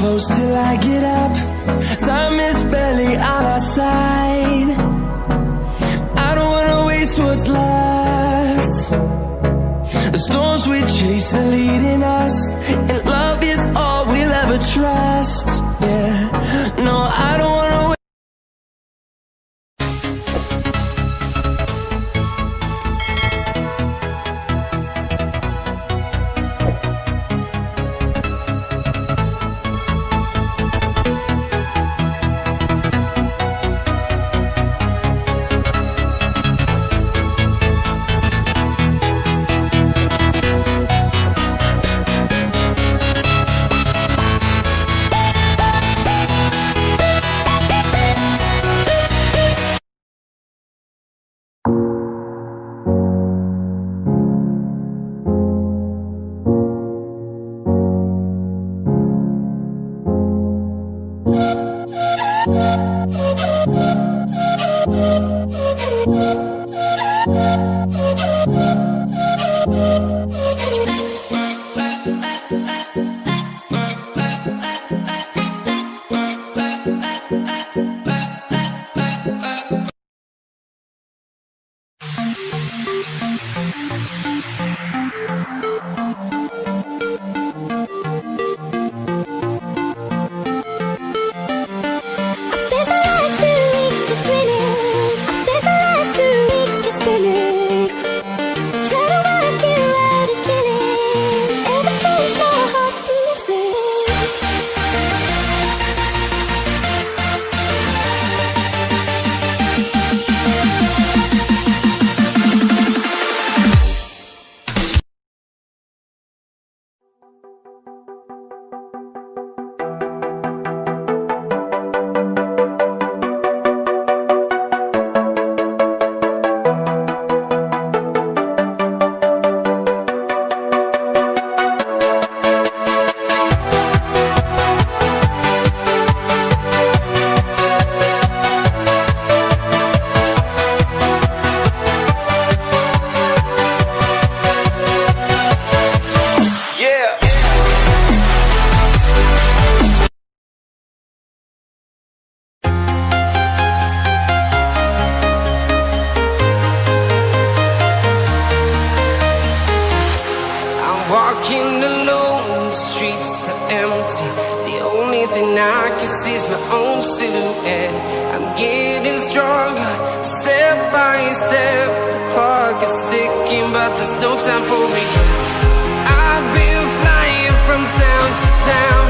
Close till I get up. Time is barely on our side. I don't wanna waste what's left. The storms we chase are leading us, and love is all we'll ever trust. Yeah, no, I don't wanna wait. Walking alone, the streets are empty. The only thing I can see is my own silhouette. I'm getting stronger, step by step. The clock is ticking, but there's no time for regrets. I've been flying from town to town,